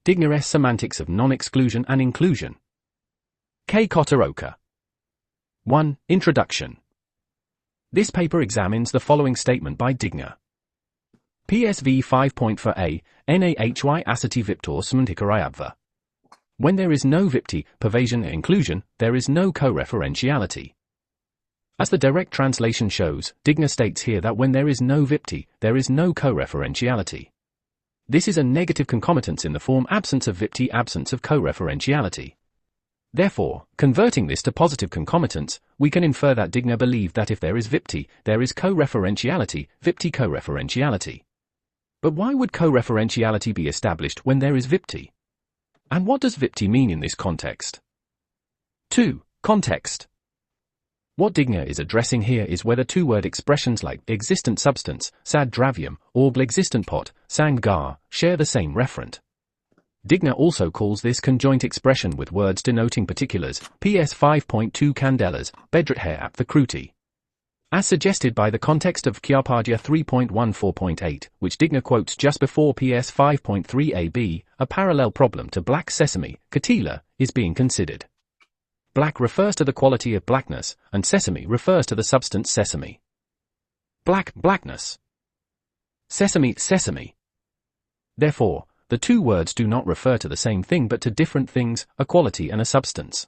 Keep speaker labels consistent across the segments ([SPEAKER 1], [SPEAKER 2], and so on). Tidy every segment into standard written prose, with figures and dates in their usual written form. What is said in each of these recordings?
[SPEAKER 1] Dignāga Semantics of Non-Exclusion and Inclusion. K. Kotoroka. 1. Introduction. This paper examines the following statement by Dignāga. PSV 5.4a, NaHy aceti viptor semantikarayabva. When there is no vipti, pervasion and inclusion, there is no co-referentiality. As the direct translation shows, Dignāga states here that when there is no vipti, there is no co-referentiality. This is a negative concomitance in the form absence of vipti, absence of co-referentiality. Therefore, converting this to positive concomitance, we can infer that Dignāga believed that if there is vipti, there is co-referentiality, vipti co-referentiality. But why would co-referentiality be established when there is vipti? And what does vipti mean in this context? 2. Context. What Dignāga is addressing here is whether two-word expressions like existent substance, sad dravyam, or existent pot, sang gar, share the same referent. Dignāga also calls this conjoint expression with words denoting particulars, PS 5.2 candelas, bedrethair ap the kruti. As suggested by the context of Kyapadya 3.14.8, which Dignāga quotes just before PS 5.3ab, a parallel problem to black sesame, katila, is being considered. Black refers to the quality of blackness, and sesame refers to the substance sesame. Black, blackness. Sesame, sesame. Therefore, the two words do not refer to the same thing but to different things, a quality and a substance.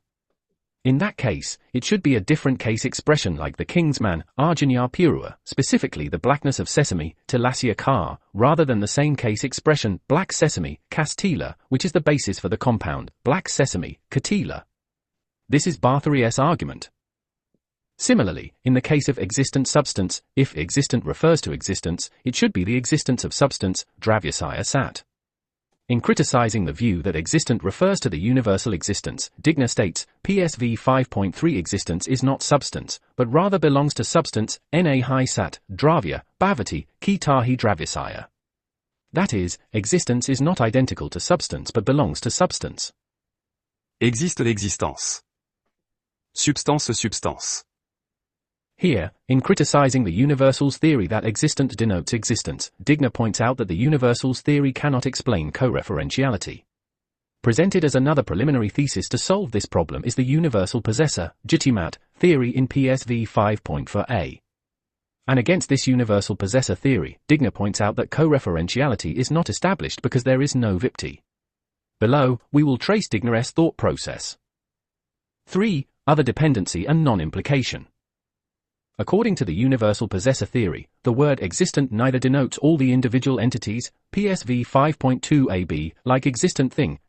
[SPEAKER 1] In that case, it should be a different case expression like the king's man, Arjanya Purua, specifically the blackness of sesame, Tilasya Kar, rather than the same case expression, black sesame, Castila, which is the basis for the compound, black sesame, Katila. This is Barthary's argument. Similarly, in the case of existent substance, if existent refers to existence, it should be the existence of substance, Dravyasaya Sat. In criticizing the view that existent refers to the universal existence, Dignāga states, PSV 5.3 existence is not substance, but rather belongs to substance, Nahi Sat, Dravya, Bhavati, Ki Tahi Dravyasaya. That is, existence is not identical to substance but belongs to substance.
[SPEAKER 2] Existe l'existence. Substance substance.
[SPEAKER 1] Here, in criticizing the universal's theory that existent denotes existence, Dignāga points out that the universal's theory cannot explain co-referentiality. Presented as another preliminary thesis to solve this problem is the universal possessor, Jitimat, theory in PSV 5.4a. And against this universal possessor theory, Dignāga points out that co-referentiality is not established because there is no vipti. Below, we will trace Dignāga's thought process. 3. Other dependency and non-implication. According to the universal possessor theory, the word existent neither denotes all the individual entities, PSV 5.2ab, like existent thing,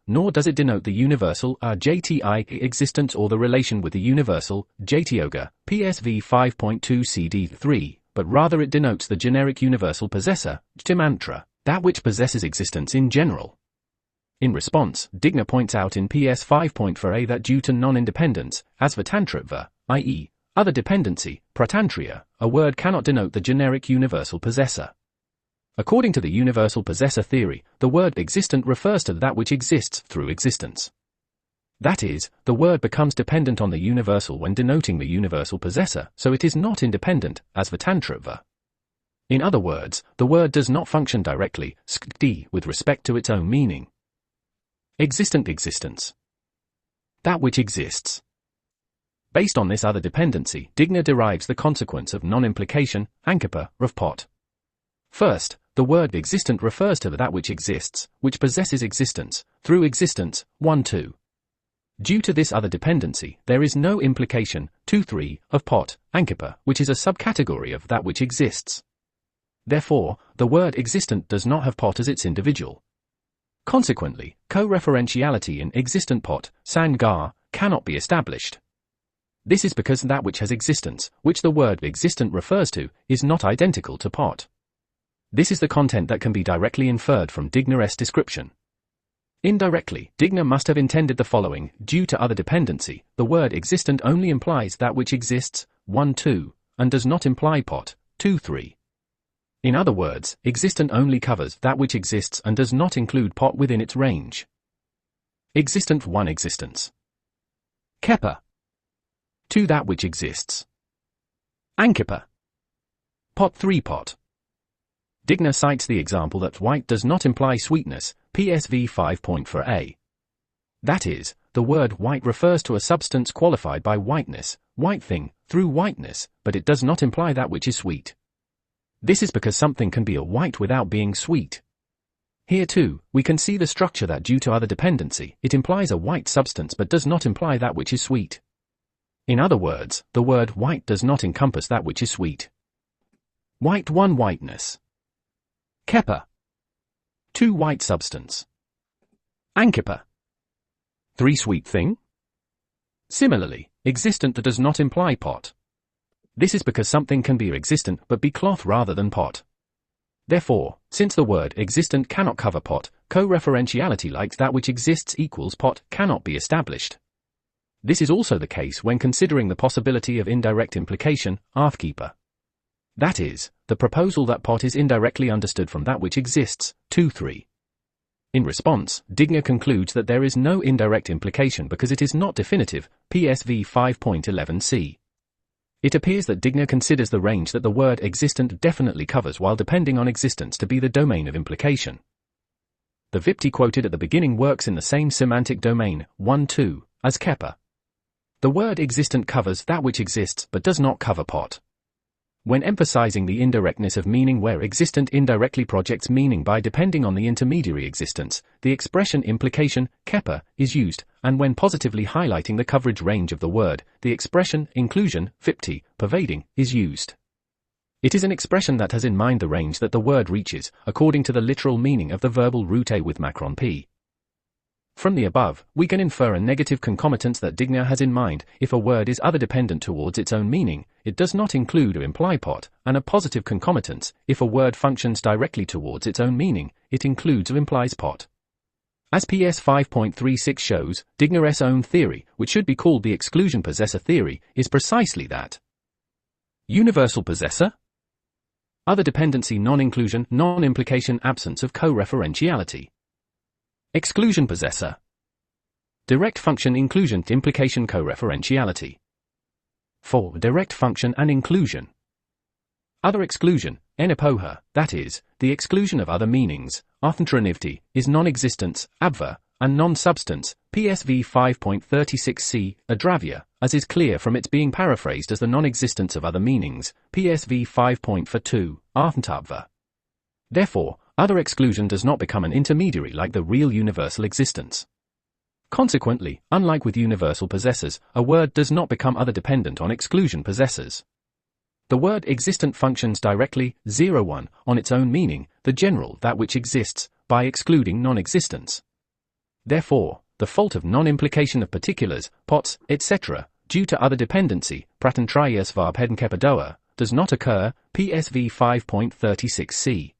[SPEAKER 1] nor does it denote the universal, JTI, existence or the relation with the universal, Dignāga, PSV 5.2 CD3, but rather it denotes the generic universal possessor, Jtimantra, that which possesses existence in general. In response, Dignāga points out in PS 5.4a that due to non-independence, as Vatantritva, i.e., other dependency, Pratantria, a word cannot denote the generic universal possessor. According to the universal possessor theory, the word existent refers to that which exists through existence. That is, the word becomes dependent on the universal when denoting the universal possessor, so it is not independent, as Vatantritva. In other words, the word does not function directly, with respect to its own meaning. Existent existence. That which exists. Based on this other dependency, Dignāga derives the consequence of non-implication, Ankapa, of pot. First, the word existent refers to that which exists, which possesses existence, through existence, 1-2. Due to this other dependency, there is no implication, 2-3, of pot, Ankapa, which is a subcategory of that which exists. Therefore, the word existent does not have pot as its individual. Consequently, co-referentiality in existent pot, sangar, cannot be established. This is because that which has existence, which the word existent refers to, is not identical to pot. This is the content that can be directly inferred from Dignāga's description. Indirectly, Dignāga must have intended the following: due to other dependency, the word existent only implies that which exists, 1-2, and does not imply pot, 2-3. In other words, existent only covers that which exists and does not include pot within its range. Existent 1 existence. Kepa. 2 that which exists. Ankapa. Pot 3 pot. Digna cites the example that white does not imply sweetness, PSV 5.4a. That is, the word white refers to a substance qualified by whiteness, white thing, through whiteness, but it does not imply that which is sweet. This is because something can be a white without being sweet. Here too, we can see the structure that due to other dependency, it implies a white substance but does not imply that which is sweet. In other words, the word white does not encompass that which is sweet. White 1 whiteness. Kepa. 2 white substance. Ankipa. 3 sweet thing. Similarly, existent that does not imply pot. This is because something can be existent but be cloth rather than pot. Therefore, since the word existent cannot cover pot, co-referentiality like that which exists equals pot cannot be established. This is also the case when considering the possibility of indirect implication, Arthkeeper. That is, the proposal that pot is indirectly understood from that which exists, 2-3. In response, Digna concludes that there is no indirect implication because it is not definitive, PSV 5.11c. It appears that Digna considers the range that the word existent definitely covers while depending on existence to be the domain of implication. The Vipti quoted at the beginning works in the same semantic domain, 1-2, as Kepa. The word existent covers that which exists but does not cover pot. When emphasizing the indirectness of meaning where existent indirectly projects meaning by depending on the intermediary existence, the expression implication, Kepa, is used, and when positively highlighting the coverage range of the word, the expression inclusion, Vipti, pervading, is used. It is an expression that has in mind the range that the word reaches, according to the literal meaning of the verbal root a with macron p. From the above, we can infer a negative concomitance that Digna has in mind. If a word is other-dependent towards its own meaning, it does not include or imply pot, and a positive concomitance, if a word functions directly towards its own meaning, it includes or implies pot. As PS 5.36 shows, Digna's own theory, which should be called the exclusion possessor theory, is precisely that. Universal possessor? Other dependency non-inclusion, non-implication absence of co-referentiality. Exclusion possessor. Direct function inclusion implication co-referentiality. 4. Direct function and inclusion. Other exclusion, enipoha, that is, the exclusion of other meanings, arthantranivti, is non-existence, abva, and non-substance, PSV 5.36c, adravya, as is clear from its being paraphrased as the non-existence of other meanings, PSV 5.42, arthantapva. Therefore, other exclusion does not become an intermediary like the real universal existence. Consequently, unlike with universal possessors, a word does not become other-dependent on exclusion possessors. The word existent functions directly, 0-1, on its own meaning, the general that which exists, by excluding non-existence. Therefore, the fault of non-implication of particulars, pots, etc., due to other dependency, pratantrias varpednkepadoa, does not occur, PSV 5.36c.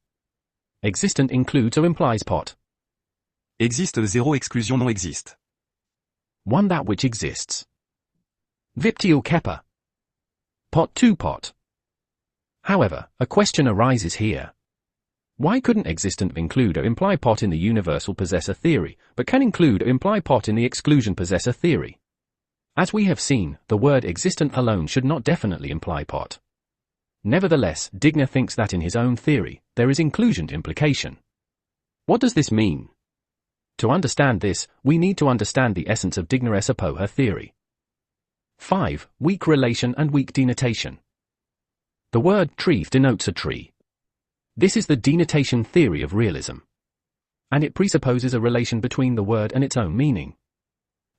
[SPEAKER 1] Existent includes or implies pot.
[SPEAKER 2] Existe 0 exclusion non existe.
[SPEAKER 1] 1 that which exists. Vipti or Kepa. Pot 2 pot. However, a question arises here. Why couldn't existent include or imply pot in the universal possessor theory, but can include or imply pot in the exclusion possessor theory? As we have seen, the word existent alone should not definitely imply pot. Nevertheless, Digna thinks that in his own theory, there is inclusion implication. What does this mean? To understand this, we need to understand the essence of Digna's apoha theory. 5. Weak relation and weak denotation. The word tree denotes a tree. This is the denotation theory of realism. And it presupposes a relation between the word and its own meaning.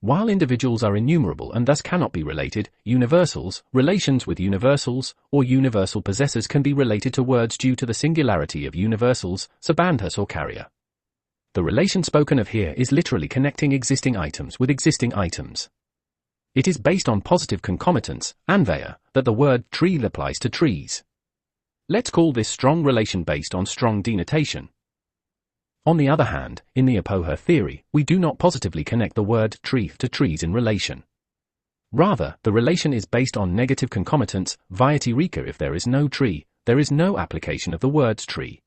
[SPEAKER 1] While individuals are innumerable and thus cannot be related, universals, relations with universals, or universal possessors can be related to words due to the singularity of universals, sabandhas or carrier. The relation spoken of here is literally connecting existing items with existing items. It is based on positive concomitance, anvaya, that the word tree applies to trees. Let's call this strong relation based on strong denotation. On the other hand, in the apoha theory, we do not positively connect the word tree to trees in relation. Rather, the relation is based on negative concomitance, viati rika. If there is no tree, there is no application of the words tree.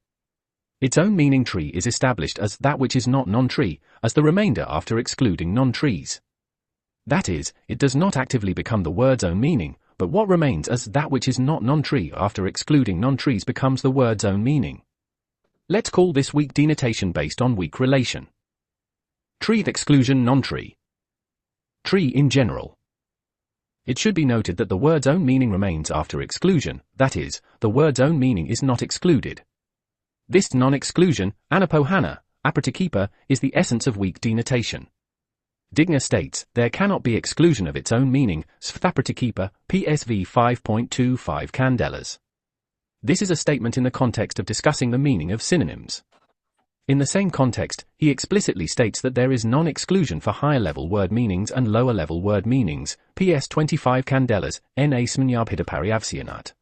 [SPEAKER 1] Its own meaning tree is established as that which is not non-tree, as the remainder after excluding non-trees. That is, it does not actively become the word's own meaning, but what remains as that which is not non-tree after excluding non-trees becomes the word's own meaning. Let's call this weak denotation based on weak relation. Tree exclusion non-tree. Tree in general. It should be noted that the word's own meaning remains after exclusion, that is, the word's own meaning is not excluded. This non-exclusion, anapohana, apritikipa, is the essence of weak denotation. Dignāga states, there cannot be exclusion of its own meaning, svapritikipa, PSV 5.25 candelas. This is a statement in the context of discussing the meaning of synonyms. In the same context, he explicitly states that there is non-exclusion for higher-level word meanings and lower-level word meanings, PS 25 candelas, na smnyabhidapariavsianat.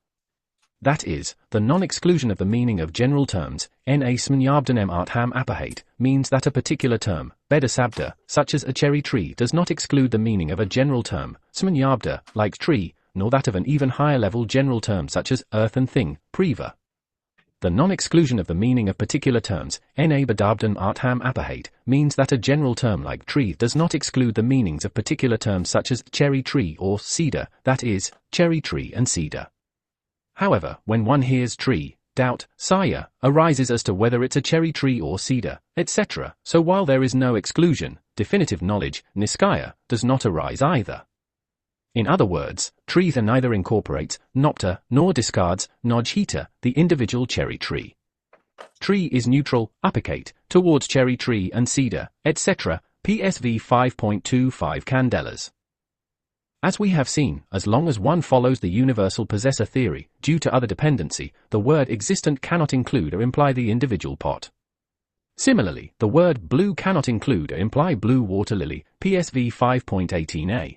[SPEAKER 1] That is, the non-exclusion of the meaning of general terms, na smnyabdanem artham apahate, means that a particular term, bedasabda, such as a cherry tree does not exclude the meaning of a general term, smnyabda, like tree, nor that of an even higher-level general term such as earth and thing, priva. The non-exclusion of the meaning of particular terms, na badabdan artham apahate, means that a general term like tree does not exclude the meanings of particular terms such as cherry tree or cedar, that is, cherry tree and cedar. However, when one hears tree, doubt, saya, arises as to whether it's a cherry tree or cedar, etc., so while there is no exclusion, definitive knowledge, niskaya, does not arise either. In other words, trees neither incorporates, nopta, nor discards, nojhita, the individual cherry tree. Tree is neutral, uppercate, towards cherry tree and cedar, etc., PSV 5.25 candelas. As we have seen, as long as one follows the universal possessor theory, due to other dependency, the word existent cannot include or imply the individual pot. Similarly, the word blue cannot include or imply blue water lily, PSV 5.18a.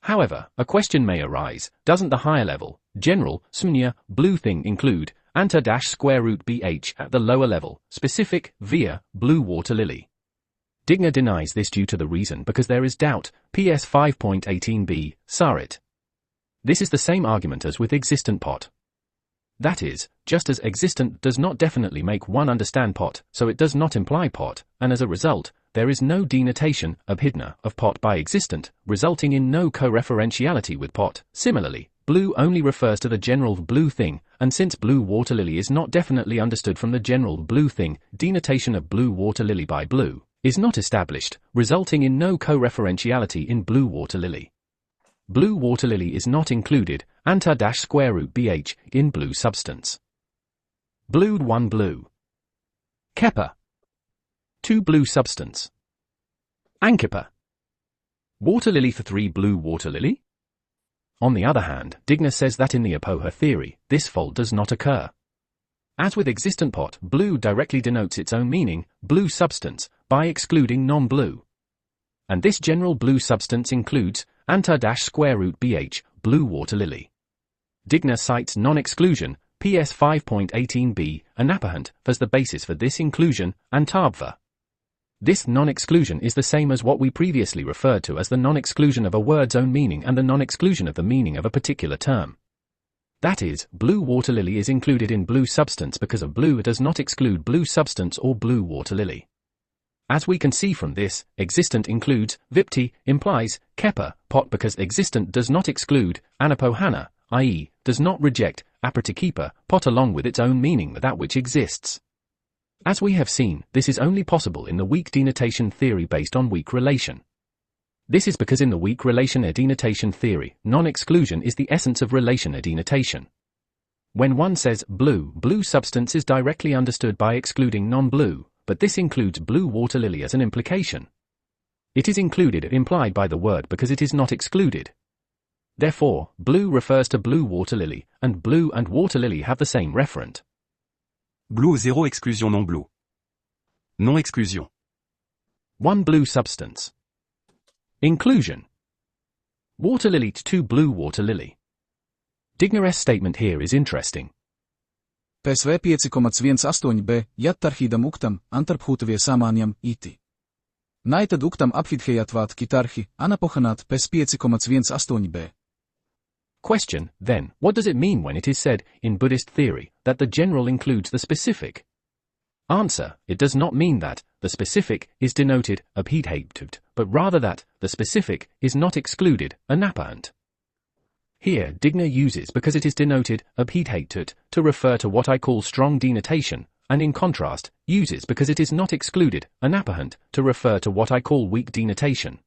[SPEAKER 1] However, a question may arise, doesn't the higher level, general, smnya, blue thing include, anta-square root bh at the lower level, specific, via, blue water lily? Dignāga denies this due to the reason because there is doubt, PS 5.18b, sarit. This is the same argument as with existent pot. That is, just as existent does not definitely make one understand pot, so it does not imply pot, and as a result, there is no denotation, abhidna, of pot by existent, resulting in no co-referentiality with pot. Similarly, blue only refers to the general blue thing, and since blue water lily is not definitely understood from the general blue thing, denotation of blue water lily by blue is not established, resulting in no co-referentiality in blue water lily. Blue water lily is not included, anta-square root bh, in blue substance. Blue 1 blue. Kepa 2 blue substance. Ankipa. Water lily for 3 blue water lily? On the other hand, Dignāga says that in the apoha theory, this fault does not occur. As with existent pot, blue directly denotes its own meaning, blue substance, by excluding non-blue. And this general blue substance includes, anta-square root bh, blue water lily. Dignāga cites non-exclusion, PS 5.18b, anapahant, as the basis for this inclusion, antabva. This non-exclusion is the same as what we previously referred to as the non-exclusion of a word's own meaning and the non-exclusion of the meaning of a particular term. That is, blue water lily is included in blue substance because of blue does not exclude blue substance or blue water lily. As we can see from this, existent includes, vipti, implies, kepa, pot because existent does not exclude, anapohana, i.e., does not reject, apritikipa, pot along with its own meaning that which exists. As we have seen, this is only possible in the weak denotation theory based on weak relation. This is because in the weak relation denotation theory, non-exclusion is the essence of relation denotation. When one says blue, blue substance is directly understood by excluding non-blue, but this includes blue water lily as an implication. It is included or implied by the word because it is not excluded. Therefore, blue refers to blue water lily, and blue and water lily have the same referent.
[SPEAKER 2] Blue 0 exclusion non blue. Non exclusion.
[SPEAKER 1] 1 blue substance. Inclusion. Water lily 2 blue water lily. Dignāga's statement here is interesting.
[SPEAKER 3] PSV 5,18b, jattarhidam uktam, antarphutavie samaniam, iti. Naitad uktam apvidheyatvat kitarhi, anapohanat PES 5,18b.
[SPEAKER 1] Question, then, what does it mean when it is said, in Buddhist theory, that the general includes the specific? Answer, it does not mean that, the specific is denoted, abhidhatut, but rather that, the specific is not excluded, anapahant. Here, Dignāga uses because it is denoted, abhidhatut, to refer to what I call strong denotation, and in contrast, uses because it is not excluded, anapohant, to refer to what I call weak denotation.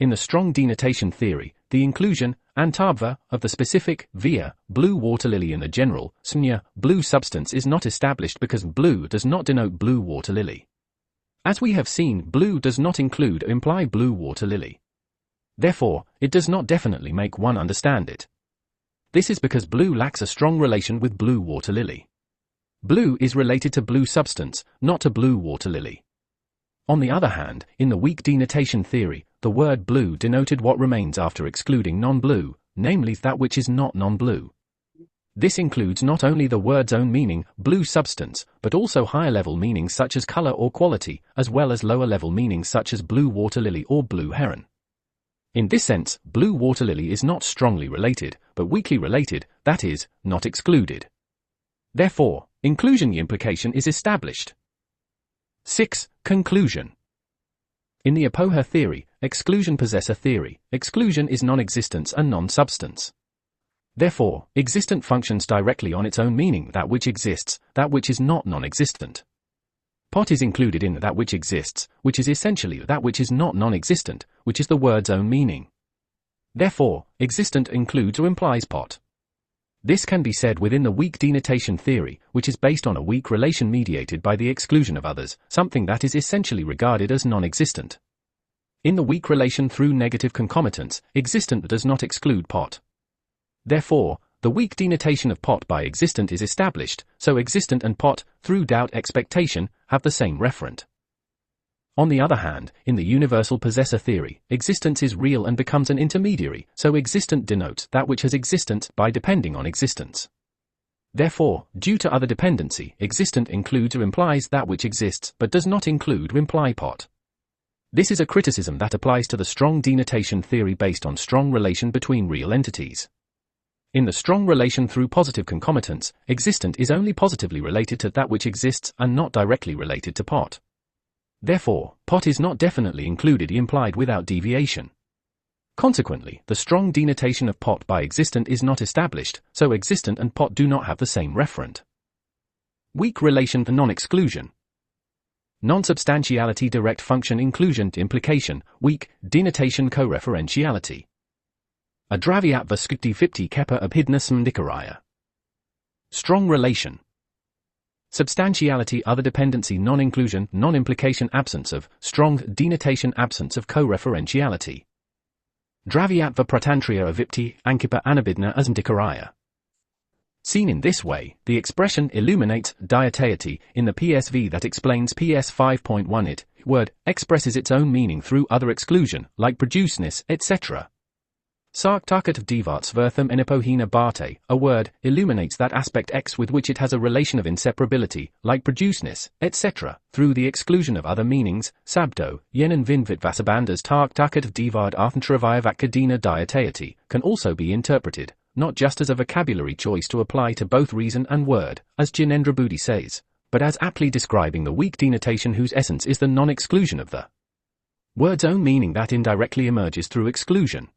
[SPEAKER 1] In the strong denotation theory, the inclusion, antabva, of the specific, via, blue water lily in the general, smnya, blue substance is not established because blue does not denote blue water lily. As we have seen, blue does not include or imply blue water lily. Therefore, it does not definitely make one understand it. This is because blue lacks a strong relation with blue water lily. Blue is related to blue substance, not to blue water lily. On the other hand, in the weak denotation theory, the word blue denoted what remains after excluding non-blue, namely that which is not non-blue. This includes not only the word's own meaning, blue substance, but also higher-level meanings such as color or quality, as well as lower-level meanings such as blue water lily or blue heron. In this sense, blue water lily is not strongly related, but weakly related, that is, not excluded. Therefore, inclusion implication is established. 6. Conclusion. In the apoha theory, exclusion possessor theory, exclusion is non-existence and non-substance. Therefore, existent functions directly on its own meaning that which exists, that which is not non-existent. Pot is included in that which exists, which is essentially that which is not non-existent, which is the word's own meaning. Therefore, existent includes or implies pot. This can be said within the weak denotation theory, which is based on a weak relation mediated by the exclusion of others, something that is essentially regarded as non-existent. In the weak relation through negative concomitants, existent does not exclude pot. Therefore, the weak denotation of pot by existent is established, so existent and pot, through doubt expectation, have the same referent. On the other hand, in the universal possessor theory, existence is real and becomes an intermediary, so existent denotes that which has existence by depending on existence. Therefore, due to other dependency, existent includes or implies that which exists but does not include or imply pot. This is a criticism that applies to the strong denotation theory based on strong relation between real entities. In the strong relation through positive concomitants, existent is only positively related to that which exists and not directly related to pot. Therefore, pot is not definitely included or implied without deviation. Consequently, the strong denotation of pot by existent is not established, so existent and pot do not have the same referent. Weak relation to non-exclusion. Non-substantiality direct function inclusion implication, weak, denotation co-referentiality. Adraviatva skukti vipti kepa abhidna samdikaraya. Strong relation. Substantiality other dependency non-inclusion, non-implication absence of, strong denotation absence of co-referentiality. Dravyatva pratantria avipti, ankipa anabidna asmdikaraya. Seen in this way, the expression illuminates diateity in the PSV that explains PS 5.1 it, word, expresses its own meaning through other exclusion, like produceness, etc. Sarktakat divatsvertham enipohina barte, a word, illuminates that aspect X with which it has a relation of inseparability, like produceness, etc., through the exclusion of other meanings, sabdo, yenan vinvit vasabandas tarktakat divad arthantravayavakkadina diateity, can also be interpreted, not just as a vocabulary choice to apply to both reason and word, as Jinendra Budi says, but as aptly describing the weak denotation whose essence is the non-exclusion of the word's own meaning that indirectly emerges through exclusion.